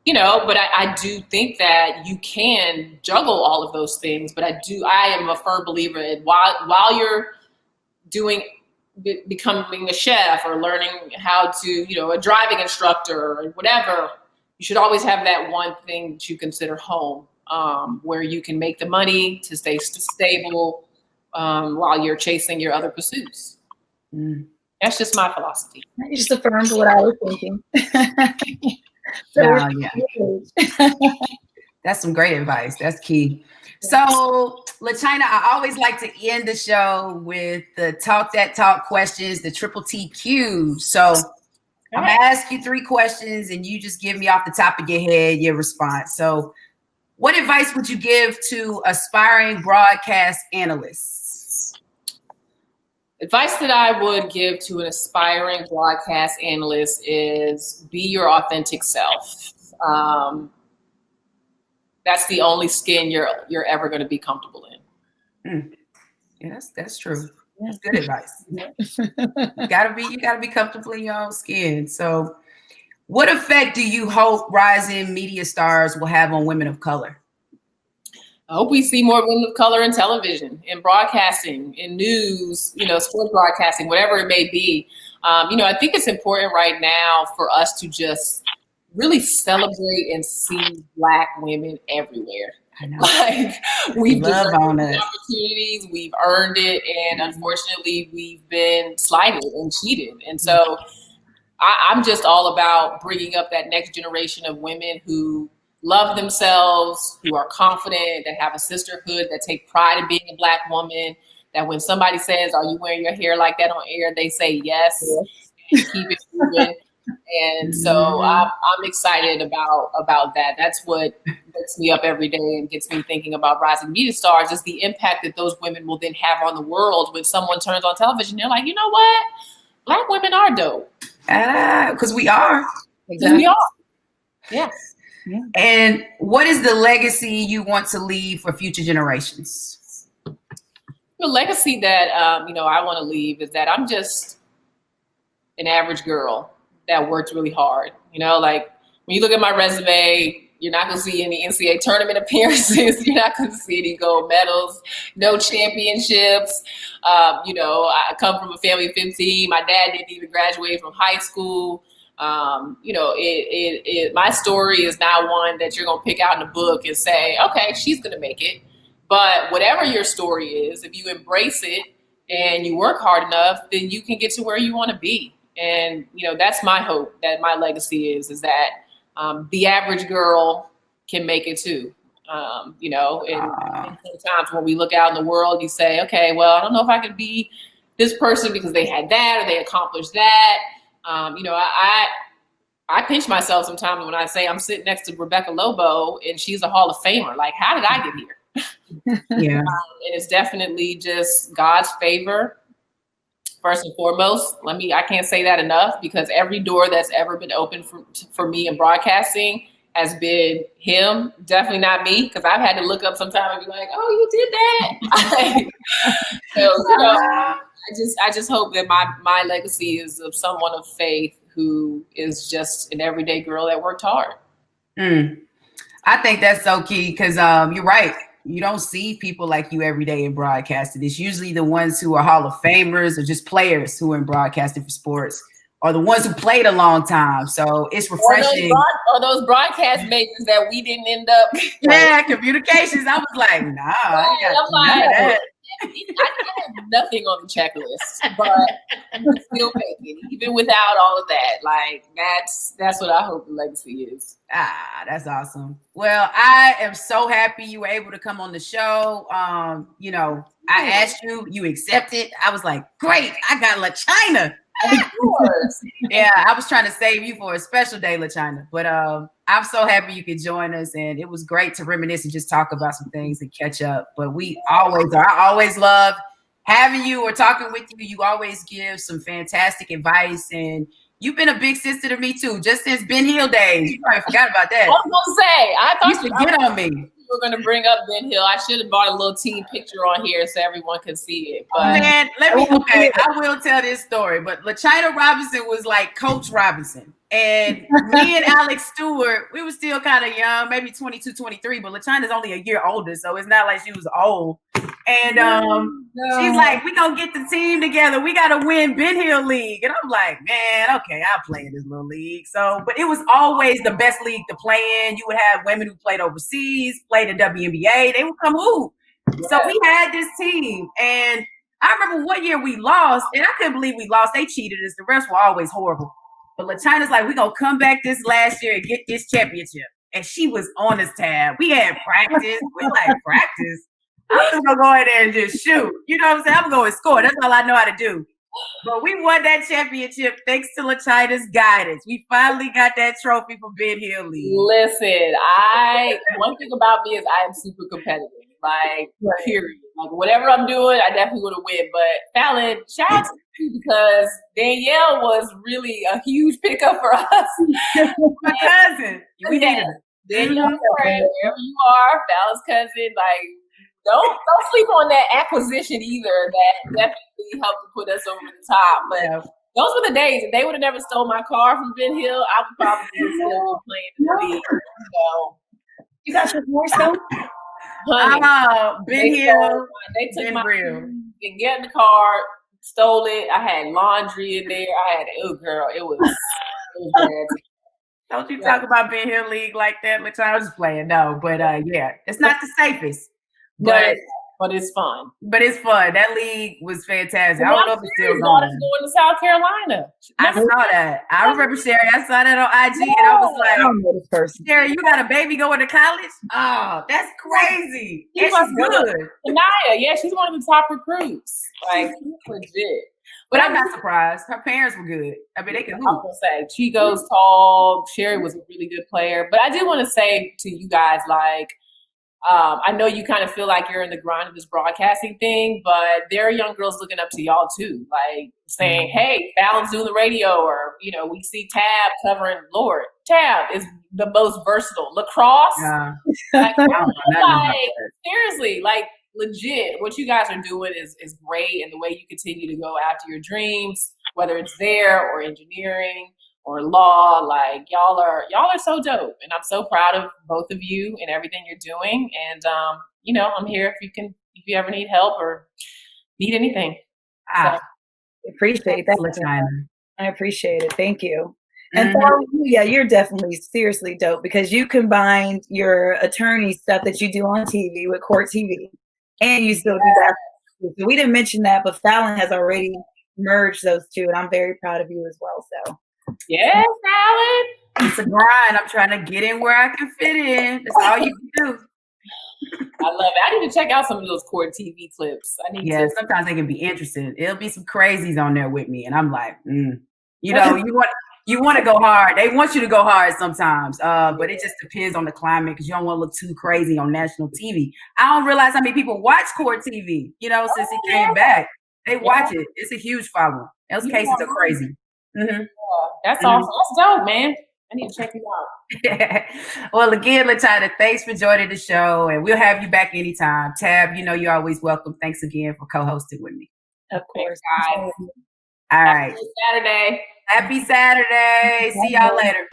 I do think that you can juggle all of those things. But I am a firm believer in while you're becoming a chef or learning how to, a driving instructor or whatever, you should always have that one thing that you consider home. Where you can make the money to stay stable while you're chasing your other pursuits. That's just my philosophy. You just affirmed what I was thinking. That's some great advice. That's key. So, LaChina, I always like to end the show with the Talk That Talk questions, the triple TQ. So I'm going to ask you 3 questions, and you just give me off the top of your head your response. So, what advice would you give to aspiring broadcast analysts? Advice that I would give to an aspiring broadcast analyst is be your authentic self. That's the only skin you're ever going to be comfortable in. Yeah, that's true. That's good advice. You gotta be comfortable in your own skin. So what effect do you hope rising media stars will have on women of color? I hope we see more women of color in television, in broadcasting, in news, sports broadcasting, whatever it may be. I think it's important right now for us to just really celebrate and see Black women everywhere. I know. Like, we've deserved it. Opportunities, we've earned it, and unfortunately, we've been slighted and cheated. And so I'm just all about bringing up that next generation of women who love themselves, who are confident, that have a sisterhood, that take pride in being a Black woman, that when somebody says, "Are you wearing your hair like that on air?" they say yes, and keep it moving. And so I'm excited about that. That's what wakes me up every day and gets me thinking about rising media stars, is the impact that those women will then have on the world when someone turns on television. They're like, you know what? Black women are dope. Because we are. Exactly. We are. Yes. Yeah. And what is the legacy you want to leave for future generations? The legacy that I want to leave is that I'm just an average girl that worked really hard. Like, when you look at my resume, you're not going to see any NCAA tournament appearances. You're not going to see any gold medals, no championships. I come from a family of 15. My dad didn't even graduate from high school. My story is not one that you're going to pick out in a book and say, okay, she's going to make it. But whatever your story is, if you embrace it and you work hard enough, then you can get to where you want to be. And, that's my hope, that my legacy is that the average girl can make it too. And sometimes when we look out in the world, you say, okay, well, I don't know if I could be this person because they had that or they accomplished that. I pinch myself sometimes when I say I'm sitting next to Rebecca Lobo and she's a Hall of Famer. Like, how did I get here? Yeah. And it's definitely just God's favor. First and foremost, I can't say that enough, because every door that's ever been open for me in broadcasting has been him, definitely not me, because I've had to look up sometime and be like, oh, you did that. I just hope that my legacy is of someone of faith who is just an everyday girl that worked hard. I think that's so key, because you're right. You don't see people like you every day in broadcasting. It's usually the ones who are Hall of Famers or just players who are in broadcasting for sports, or the ones who played a long time. So it's refreshing. Or those broadcast makers that we didn't end up. Yeah, communications. I was like, nah. I have nothing on the checklist, but I'm still making, even without all of that. Like, that's what I hope the legacy is. That's awesome. Well, I am so happy you were able to come on the show. I asked you, you accepted. I was like, great, I got LaChina. Of course. Yeah, I was trying to save you for a special day, LaChina. But I'm so happy you could join us, and it was great to reminisce and just talk about some things and catch up. But we always are. I always love having you or talking with you. You always give some fantastic advice, and you've been a big sister to me too, just since Ben Hill days. You probably forgot about that. I was gonna say, I thought you used to get on me. You were gonna bring up Ben Hill. I should have bought a little team picture on here so everyone could see it. But man, I will tell this story. But LaChina Robinson was like Coach Robinson. And me and Alex Stewart, we were still kind of young, maybe 22, 23, but LaChina's only a year older, so it's not like she was old. And she's like, we gonna get the team together. We gotta win Ben Hill League. And I'm like, man, okay, I'll play in this little league. So, but it was always the best league to play in. You would have women who played overseas, played in WNBA. They would come hoop. Yeah. So we had this team. And I remember one year we lost, and I couldn't believe we lost. They cheated us. The refs were always horrible. But LaChina's like, we're going to come back this last year and get this championship. And she was on this tab. We had practice. We're like, practice? I'm just going to go in there and just shoot. You know what I'm saying? I'm going to score. That's all I know how to do. But we won that championship thanks to LaChina's guidance. We finally got that trophy for Ben Hill League. Listen, one thing about me is I am super competitive. Like, period. Like, whatever I'm doing, I definitely want to win. But Fallon, shout out to you, because Danielle was really a huge pickup for us. My cousin. We needed her. Danielle, wherever you are, Fallon's cousin, like, Don't sleep on that acquisition either. That definitely helped to put us over the top. But those were the days. If they would have never stole my car from Ben Hill, I would probably still be playing in the league. So you got your car stolen? Ben Hill. They took my and get in the car, stole it. I had laundry in there. It was bad. Don't you talk about Ben Hill League like that? I was just playing. No, but yeah, it's not the safest. But it's fun. But it's fun. That league was fantastic. I don't know if it's still going to South Carolina. I saw that. I remember Sherry. I saw that on IG, and I was like, I don't know this person. Sherry, you got a baby going to college? Oh, that's crazy. And she's good. Anaya, yeah, she's one of the top recruits. Like, legit. But I'm not surprised. Her parents were good. I mean, they can hoop. I was gonna say, Chico's tall. Sherry was a really good player. But I do want to say to you guys, like, I know you kind of feel like you're in the grind of this broadcasting thing, but there are young girls looking up to y'all too, like saying, hey, Fallon's doing the radio, or, you know, we see Tab covering, Lord, Tab is the most versatile. Lacrosse? Like, seriously, like, legit, what you guys are doing is great, and the way you continue to go after your dreams, whether it's there or engineering or law, like y'all are so dope, and I'm so proud of both of you and everything you're doing. And you know, I'm here if you ever need help or need anything. I appreciate that, LaChina. I appreciate it. Thank you. And yeah, you're definitely seriously dope, because you combined your attorney stuff that you do on TV with Court TV, and you still do that. So we didn't mention that, but Fallon has already merged those two, and I'm very proud of you as well. So. Yes, Fallon. It's a grind. I'm trying to get in where I can fit in. That's all you can do. I love it. I need to check out some of those Court TV clips. Sometimes they can be interesting. It'll be some crazies on there with me, and I'm like, you know, you want to go hard. They want you to go hard sometimes, but it just depends on the climate, because you don't want to look too crazy on national TV. I don't realize how many people watch Court TV. You know, since it came back, they watch it. It's a huge following. Those cases are crazy. Mm-hmm. That's awesome. That's dope, man. I need to check you out. Well, again, LaChina, thanks for joining the show, and we'll have you back anytime. Tab, you know you're always welcome. Thanks again for co-hosting with me. Of course, guys. All right. Happy Saturday. See y'all later.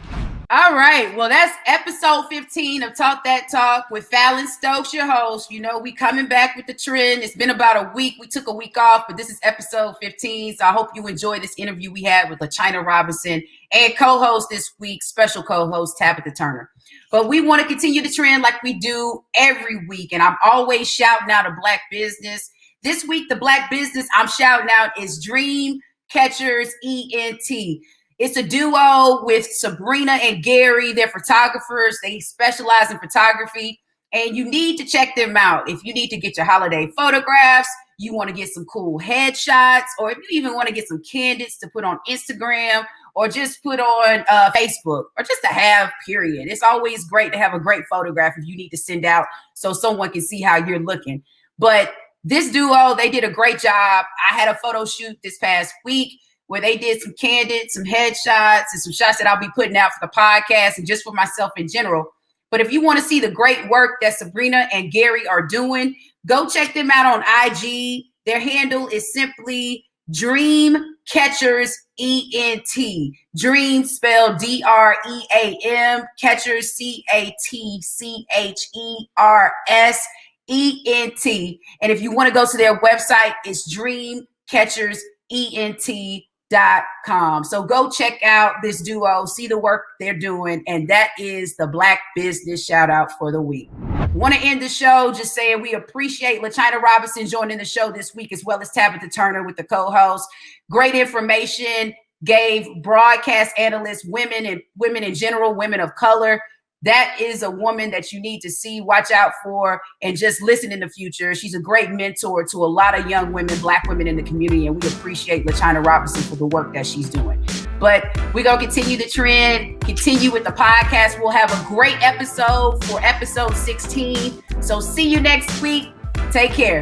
All right. Well, that's episode 15 of Talk That Talk with Fallon Stokes, your host. You know, we coming back with the trend. It's been about a week. We took a week off, but this is episode 15. So I hope you enjoyed this interview we had with LaChina Robinson and co-host this week, special co-host Tabitha Turner. But we want to continue the trend like we do every week. And I'm always shouting out a Black business. This week, the Black business I'm shouting out is Dream Catchers ENT. It's a duo with Sabrina and Gary. They're photographers. They specialize in photography, and you need to check them out. If you need to get your holiday photographs, you want to get some cool headshots, or if you even want to get some candids to put on Instagram or just put on Facebook, or just to have, period. It's always great to have a great photograph if you need to send out so someone can see how you're looking. But this duo, they did a great job. I had a photo shoot this past week where they did some candid, some headshots, and some shots that I'll be putting out for the podcast and just for myself in general. But if you want to see the great work that Sabrina and Gary are doing, go check them out on IG. Their handle is simply Dream Catchers ENT. Dream spelled DREAM, Catchers CATCHERS ENT. And if you want to go to their website, it's dreamcatchersent.com. So go check out this duo, see the work they're doing, and that is the Black business shout out for the week. Want to end the show just saying we appreciate LaChina Robinson joining the show this week, as well as Tabitha Turner with the co-host. Great information, gave broadcast analysts, women in general, women of color. That is a woman that you need to see, watch out for, and just listen in the future. She's a great mentor to a lot of young women, Black women in the community, and we appreciate LaChina Robinson for the work that she's doing. But we're going to continue the trend, continue with the podcast. We'll have a great episode for episode 16. So see you next week. Take care.